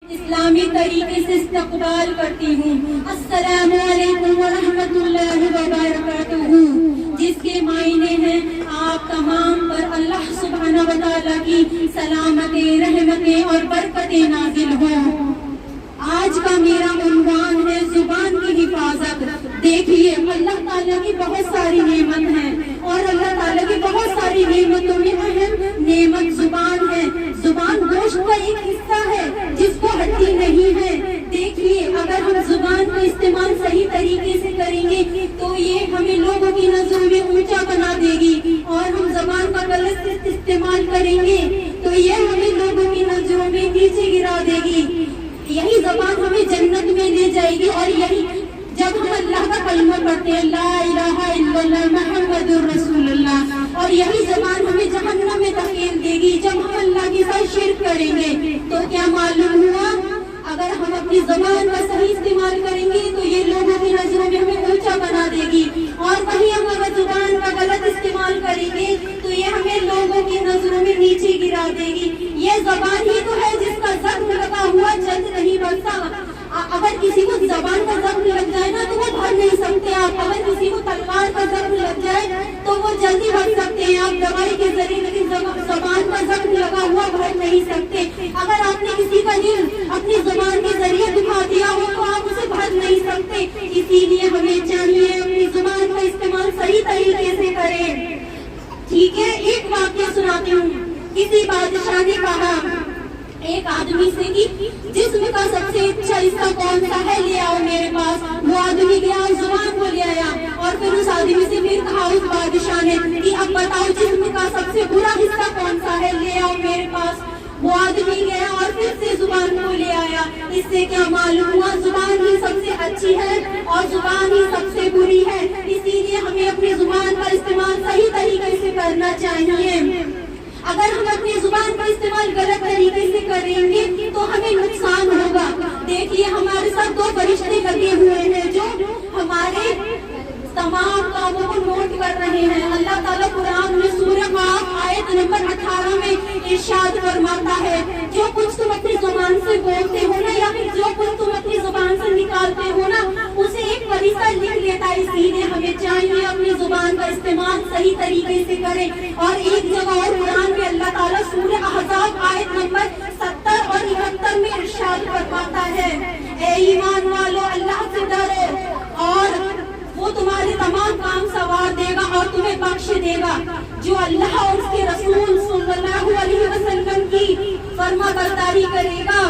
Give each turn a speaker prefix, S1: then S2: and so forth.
S1: اسلامی طریقے سے استقبال کرتی ہوں۔ السلام علیکم ورحمۃ اللہ وبرکاتہ، جس کے معنی ہیں آپ تمام پر اللہ سبحانہ و تعالیٰ کی سلامتیں، رحمتیں اور برکتیں نازل ہوں۔ آج کا میرا عنوان ہے زبان کی حفاظت۔ دیکھیے اللہ تعالیٰ کی بہت ساری نعمت ہیں اور اللہ تعالیٰ کی بہت ساری نعمتوں میں اہم نعمت زبان ہے۔ زبان گوشت کا ایک حصہ ہے جس کو ہڈی نہیں ہے۔ دیکھیے اگر ہم زبان کا استعمال صحیح طریقے سے کریں گے تو یہ ہمیں لوگوں کی نظروں میں اونچا بنا دے گی، اور ہم زبان کا غلط استعمال کریں گے تو یہ ہمیں لوگوں کی نظروں میں نیچے گرا دے گی۔ یہی زبان ہمیں جنت میں لے جائے گی، اور یہی جب ہم اللہ کا کلمہ پڑھتے ہیں لا الہ الا اللہ محمد رسول اللہ، اور یہی زبان ہمیں جہنم میں دھکیل دے گی جب ہم اللہ کے ساتھ شرک کریں گے۔ تو کیا معلوم ہوا، اگر ہم اپنی زبان کا صحیح استعمال کریں گے تو یہ لوگوں کی نظروں میں ہمیں اونچا بنا دے گی، اور وہیں ہم اگر زبان کا غلط استعمال کریں گے تو یہ ہمیں لوگوں کی نظروں میں نیچے گرا دے گی۔ یہ زبان ہی تو ہے جس کا زخم لگا ہوا جلد نہیں بڑھتا۔ اگر کسی کو زبان کا زخم لگ جائے نا تو وہ بھر نہیں سکتے آپ، اگر کسی کو تلوار کا زخم لگ جائے تو وہ جلدی بھر سکتے ہیں آپ دوائی کے ذریعے، لیکن زبان کا زخم لگا ہوا بھر نہیں سکتے۔ اگر آپ نے کسی کا دل اپنی زبان کے ذریعے دکھا دیا ہو تو آپ اسے بھر نہیں سکتے۔ اسی لیے ہمیں چاہیے اپنی زبان کا استعمال صحیح طریقے سے کریں۔ ٹھیک ہے، ایک واقعہ سناتی ہوں۔ کسی بادشاہ نے کہا ایک آدمی سے کہ جسم کا سب سے اچھا حصہ کون سا ہے، لے آؤ میرے پاس۔ وہ آدمی گیا اور زبان کو لے آیا، اور پھر اس آدمی سے پھر کہا اس بادشاہ نے کہ اب بتاؤ جسم کا سب سے برا حصہ کون سا ہے، لے آؤ میرے پاس۔ وہ آدمی گیا اور پھر سے زبان کو لے آیا۔ اس سے کیا معلوم ہوا، زبان ہی سب سے اچھی ہے اور زبان ہی سب سے بری ہے۔ اسی لیے ہمیں اپنی زبان کا استعمال صحیح طریقے سے کرنا چاہیے۔ اگر ہم اپنی زبان کا استعمال غلط طریقے سے کریں گے تو ہمیں نقصان ہوگا۔ دیکھیے ہمارے ساتھ دو فرشتے لگے ہوئے ہیں جو ہمارے تمام کاموں کو نوٹ کر رہے ہیں۔ اللہ تعالیٰ قرآن میں سورہ قاف آیت نمبر 18 میں ارشاد فرماتا ہے، جو کچھ تم اپنی زبان سے بولتے ہو نا، یا پھر جو کچھ تم اپنی زبان سے نکالتے ہو نا، اسے ایک فرشتہ لکھ لیتا ہے۔ اسی لیے ہمیں چاہیے اپنی زبان کا استعمال صحیح طریقے سے کریں۔ اور ایک جگہ اور قرآن میں اللہ تعالیٰ سورہ احزاب آیت نمبر 70 اور 71 میں ارشاد فرماتا ہے، اے ایمان والو اللہ سے ڈرو اور وہ تمہارے تمام کام سنوار دے گا اور تمہیں بخش دے گا۔ جو اللہ اور اس کے رسول صلی اللہ علیہ وسلم کی فرما برداری کرے گا